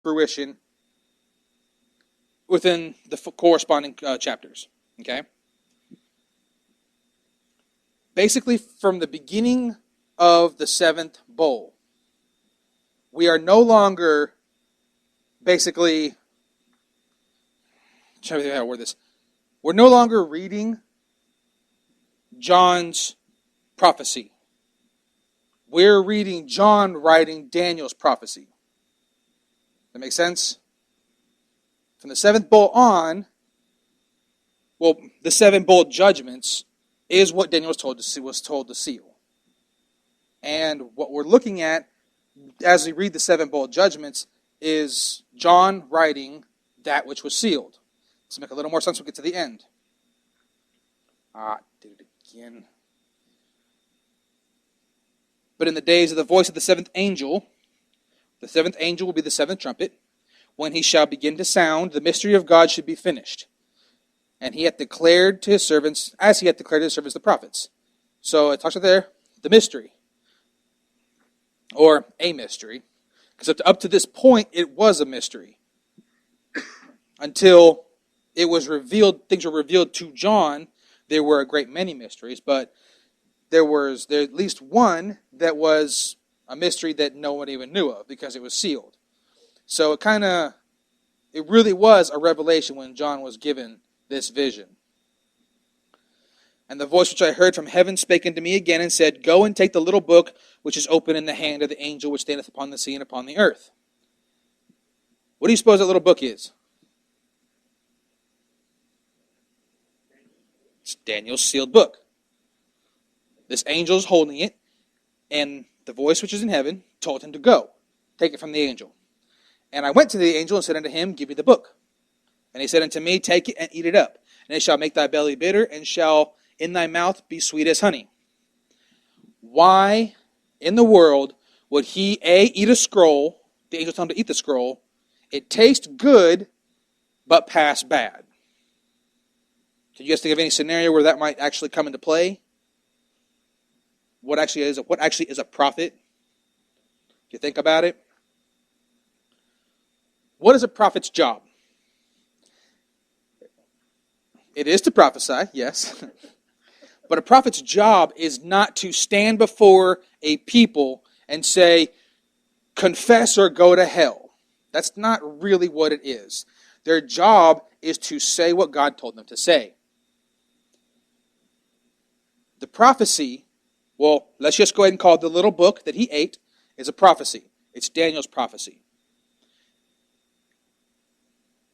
fruition within the corresponding chapters. Okay? Basically, from the beginning of the seventh bowl, we are no longer basically, trying to think how to word this. We're no longer reading John's prophecy. We're reading John writing Daniel's prophecy. That makes sense? From the seventh bowl on, well, the seven bowl judgments is what Daniel was told to seal. And what we're looking at as we read the seven bowl judgments is John writing that which was sealed. Let's make a little more sense when we get to the end. Did it again. But in the days of the voice of the seventh angel will be the seventh trumpet. When he shall begin to sound, the mystery of God should be finished. And he hath declared to his servants, as he hath declared to his servants the prophets. So it talks about there, the mystery. Or a mystery. Because up to this point, it was a mystery. Until it was revealed, things were revealed to John. There were a great many mysteries, but there at least one that was a mystery that no one even knew of because it was sealed. So it really was a revelation when John was given this vision. And the voice which I heard from heaven spake unto me again and said, Go and take the little book which is open in the hand of the angel which standeth upon the sea and upon the earth. What do you suppose that little book is? It's Daniel's sealed book. This angel is holding it, and the voice which is in heaven told him to go. Take it from the angel. And I went to the angel and said unto him, Give me the book. And he said unto me, Take it and eat it up. And it shall make thy belly bitter, and shall in thy mouth be sweet as honey. Why in the world would he, eat a scroll? The angel told him to eat the scroll. It tastes good, but pass bad. Can you guys think of any scenario where that might actually come into play? What actually is a prophet? If you think about it. What is a prophet's job? It is to prophesy, yes. But a prophet's job is not to stand before a people and say, confess or go to hell. That's not really what it is. Their job is to say what God told them to say. The prophecy, well, let's just go ahead and call it the little book that he ate, is a prophecy. It's Daniel's prophecy.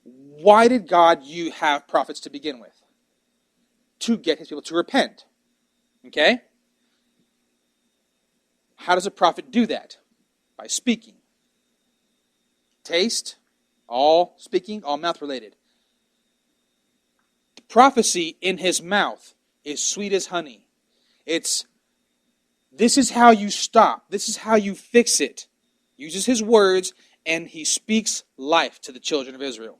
Why did God have prophets to begin with? To get his people to repent. Okay? How does a prophet do that? By speaking. Taste, all speaking, all mouth related. The prophecy in his mouth is sweet as honey. This is how you stop. This is how you fix it. Uses his words, and he speaks life to the children of Israel.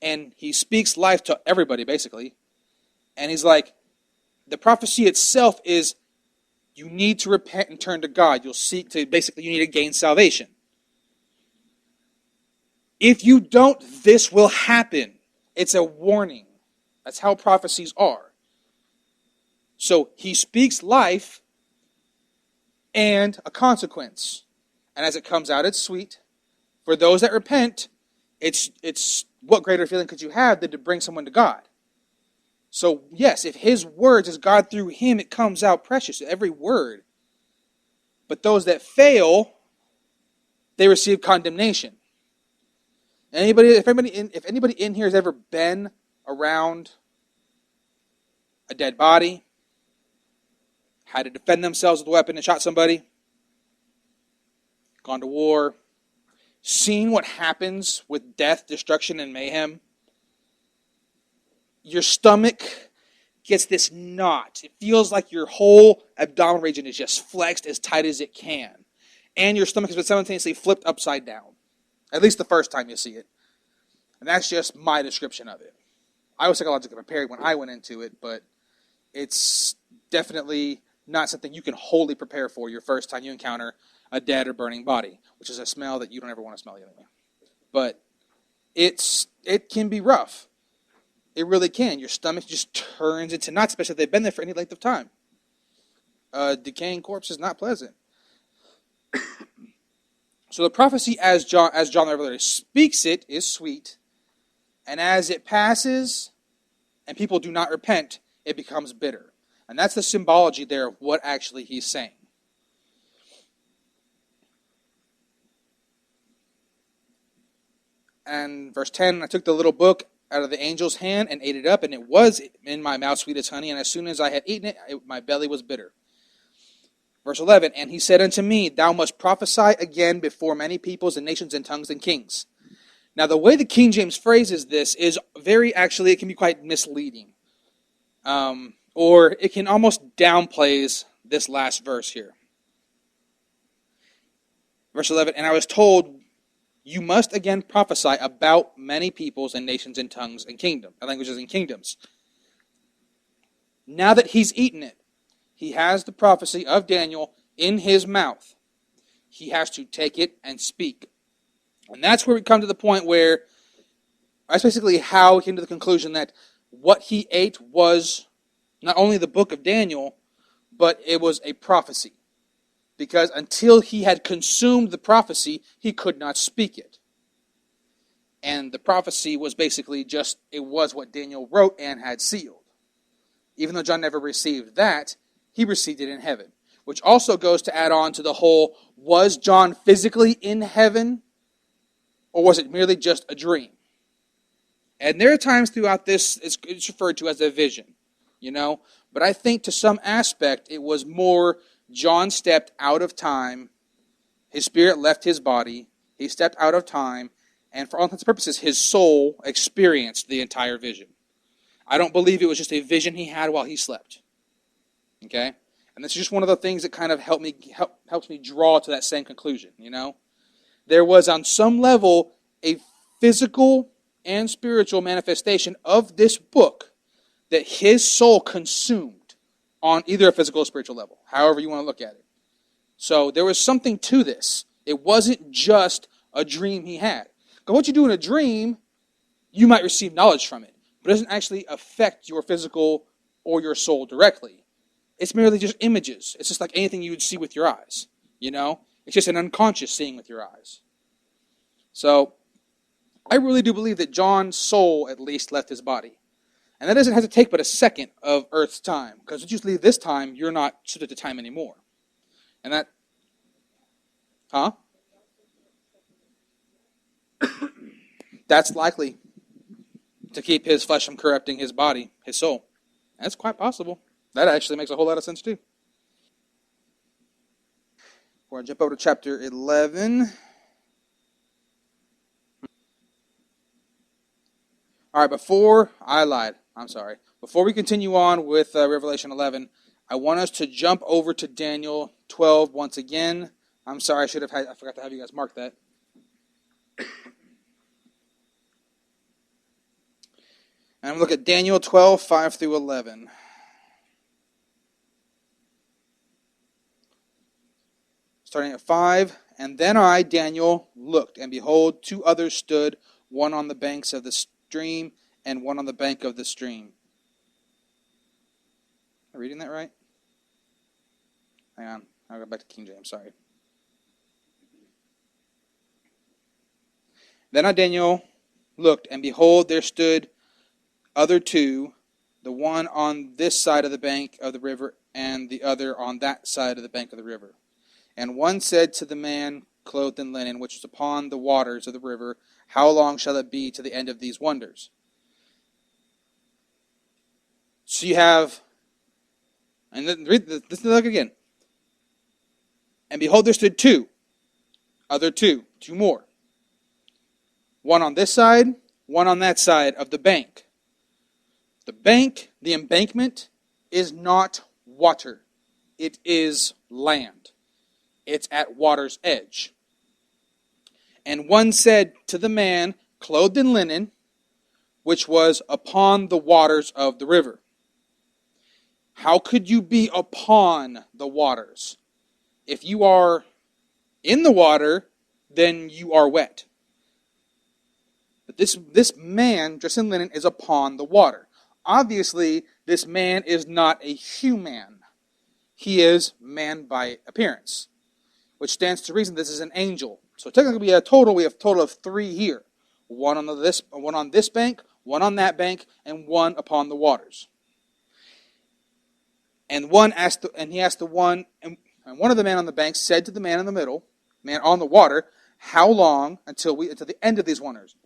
And he speaks life to everybody, basically. And he's like, the prophecy itself is, you need to repent and turn to God. You need to gain salvation. If you don't, this will happen. It's a warning. That's how prophecies are. So he speaks life and a consequence. And as it comes out, it's sweet. For those that repent, it's what greater feeling could you have than to bring someone to God? So yes, if his words, as God through him, it comes out precious, every word. But those that fail, they receive condemnation. If anybody in here has ever been around a dead body, had to defend themselves with a weapon and shot somebody, gone to war, seen what happens with death, destruction, and mayhem, your stomach gets this knot. It feels like your whole abdominal region is just flexed as tight as it can. And your stomach has been simultaneously flipped upside down. At least the first time you see it. And that's just my description of it. I was psychologically prepared when I went into it, but it's definitely not something you can wholly prepare for your first time you encounter a dead or burning body, which is a smell that you don't ever want to smell anyway. But it can be rough. It really can. Your stomach just turns into knots, especially if they've been there for any length of time. A decaying corpse is not pleasant. So the prophecy, as John the Revelator speaks it, is sweet, and as it passes, and people do not repent, it becomes bitter. And that's the symbology there of what actually he's saying. And verse 10, I took the little book out of the angel's hand and ate it up, and it was in my mouth sweet as honey, and as soon as I had eaten it, my belly was bitter. Verse 11, and he said unto me, thou must prophesy again before many peoples and nations and tongues and kings. Now the way the King James phrases this is it can be quite misleading. Or it can almost downplays this last verse here. Verse 11, and I was told, you must again prophesy about many peoples and nations and tongues and languages and kingdoms. Now that he's eaten it, he has the prophecy of Daniel in his mouth. He has to take it and speak. And that's where we come to the point where that's basically how he came to the conclusion that what he ate was not only the book of Daniel, but it was a prophecy. Because until he had consumed the prophecy, he could not speak it. And the prophecy was basically it was what Daniel wrote and had sealed. Even though John never received that, he received it in heaven. Which also goes to add on to the whole, was John physically in heaven? Or was it merely just a dream? And there are times throughout this, it's referred to as a vision. But I think to some aspect, it was more John stepped out of time, his spirit left his body, he stepped out of time, and for all intents and purposes, his soul experienced the entire vision. I don't believe it was just a vision he had while he slept. Okay? And this is just one of the things that kind of helps me draw to that same conclusion, There was on some level a physical and spiritual manifestation of this book that his soul consumed on either a physical or spiritual level, however you want to look at it. So there was something to this. It wasn't just a dream he had. Because what you do in a dream, you might receive knowledge from it, but it doesn't actually affect your physical or your soul directly. It's merely just images. It's just like anything you would see with your eyes, It's just an unconscious seeing with your eyes. So I really do believe that John's soul at least left his body. And that doesn't have to take but a second of Earth's time. Because once you leave this time, you're not subject to time anymore. And that... Huh? That's likely to keep his flesh from corrupting his body, his soul. That's quite possible. That actually makes a whole lot of sense too. Before I jump over to chapter 11... All right, before we continue on with Revelation 11, I want us to jump over to Daniel 12 once again. I'm sorry, I forgot to have you guys mark that. And I'm going to look at Daniel 12, 5 through 11. Starting at 5, and then I, Daniel, looked, and behold, two others stood, one on the banks of the stream, and one on the bank of the stream. Am I reading that right? Hang on, I'll go back to King James, sorry. Then I, Daniel, looked, and behold, there stood other two, the one on this side of the bank of the river, and the other on that side of the bank of the river. And one said to the man clothed in linen, which was upon the waters of the river, how long shall it be to the end of these wonders? So you have, and then read this, look again. And behold, there stood two more. One on this side, one on that side of the bank. The embankment, is not water. It is land. It's at water's edge. And one said to the man clothed in linen, which was upon the waters of the river. How could you be upon the waters? If you are in the water, then you are wet. this man dressed in linen is upon the water. Obviously, this man is not a human. He is man by appearance, which stands to reason this is an angel. So technically we have a total of 3 here. One on this bank, one on that bank, and one upon the waters. And one of the men on the bank said to the man in the middle, man on the water, how long until the end of these wonders?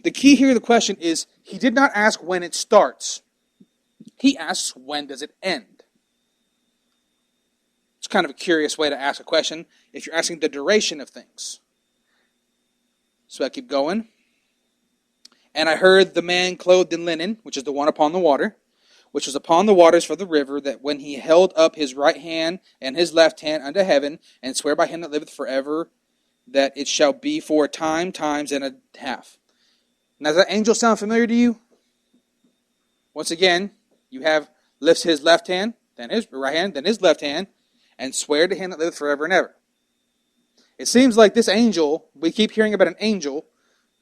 The key here to the question is, he did not ask when it starts. He asks, when does it end? It's kind of a curious way to ask a question if you're asking the duration of things. So I keep going. And I heard the man clothed in linen, which is the one upon the water, which was upon the waters for the river, that when he held up his right hand and his left hand unto heaven, and swear by him that liveth forever, that it shall be for a time, times and a half. Now, does that angel sound familiar to you? Once again, you have lifts his left hand, then his right hand, then his left hand, and swear to him that liveth forever and ever. It seems like this angel, we keep hearing about an angel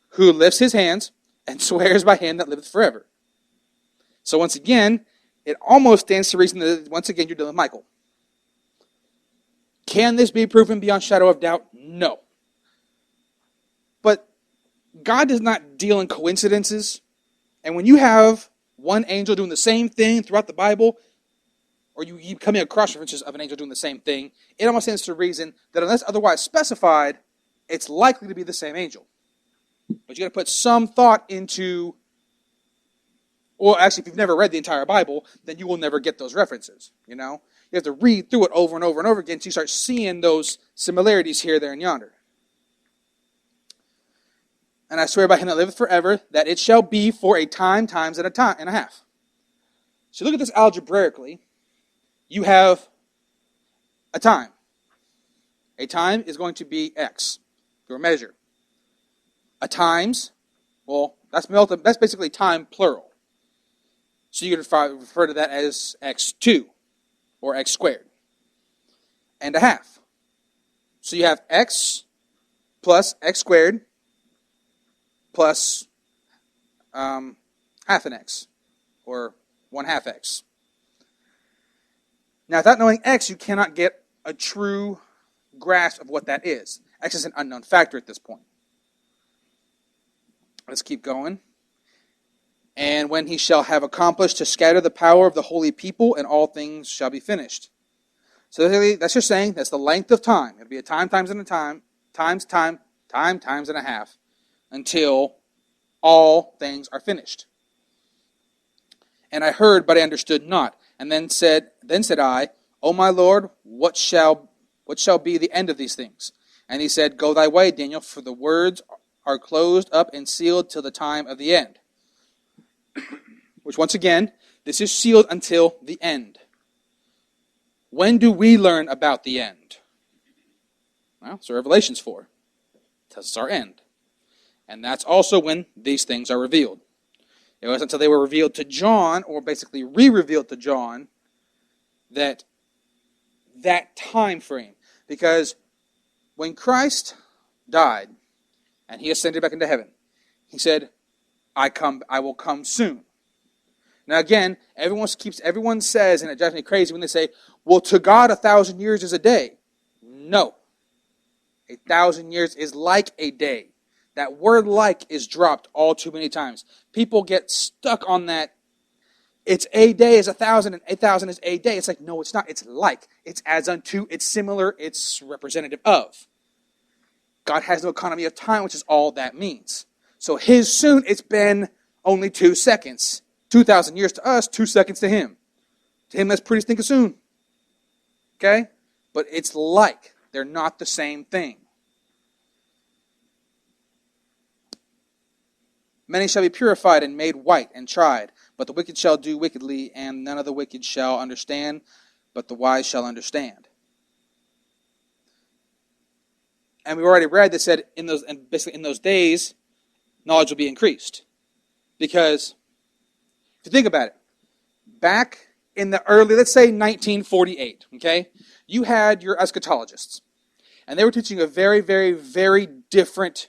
who lifts his hands and swears by him that liveth forever. So once again, it almost stands to reason that once again you're dealing with Michael. Can this be proven beyond shadow of doubt? No. But God does not deal in coincidences. And when you have one angel doing the same thing throughout the Bible, or you keep coming across references of an angel doing the same thing, it almost stands to reason that unless otherwise specified, it's likely to be the same angel. But you got to put some thought into, or actually, if you've never read the entire Bible, then you will never get those references. You have to read through it over and over and over again until you start seeing those similarities here, there, and yonder. And I swear by him that liveth forever, that it shall be for a time, times, and a time and a half. So look at this algebraically. You have a time. A time is going to be x, your measure. A times, well, that's basically time plural. So you could refer to that as x2, or x squared. And a half. So you have x plus x squared plus half an x, or 1/2 x. Now, without knowing x, you cannot get a true grasp of what that is. X is an unknown factor at this point. Let's keep going. And when he shall have accomplished to scatter the power of the holy people, and all things shall be finished. So that's just saying that's the length of time. It'll be a time, times, and a time, times, times, and a half, until all things are finished. And I heard, but I understood not. And then said I, O my Lord, what shall be the end of these things? And he said, Go thy way, Daniel, for the words are closed up and sealed till the time of the end. Which, once again, this is sealed until the end. When do we learn about the end? Well, so Revelations 4 tells us our end. And that's also when these things are revealed. It wasn't until they were revealed to John, or basically re-revealed to John, that time frame. Because when Christ died and he ascended back into heaven, he said, I will come soon. Now again, everyone says, and it drives me crazy when they say, well, to God 1,000 years is a day. No. 1,000 years is like a day. That word like is dropped all too many times. People get stuck on that. It's a day is 1,000 and 1,000 is a day. It's like, no, it's not. It's like. It's as unto. It's similar. It's representative of. God has no economy of time, which is all that means. So his soon, it's been only 2 seconds. 2,000 years to us, 2 seconds to him. To him, that's pretty stinking soon. Okay? But it's like. They're not the same thing. Many shall be purified and made white and tried, but the wicked shall do wickedly, and none of the wicked shall understand, but the wise shall understand. And we already read that said in those days, knowledge will be increased. Because if you think about it, back in the early, let's say 1948, okay, you had your eschatologists. And they were teaching a very, very, very different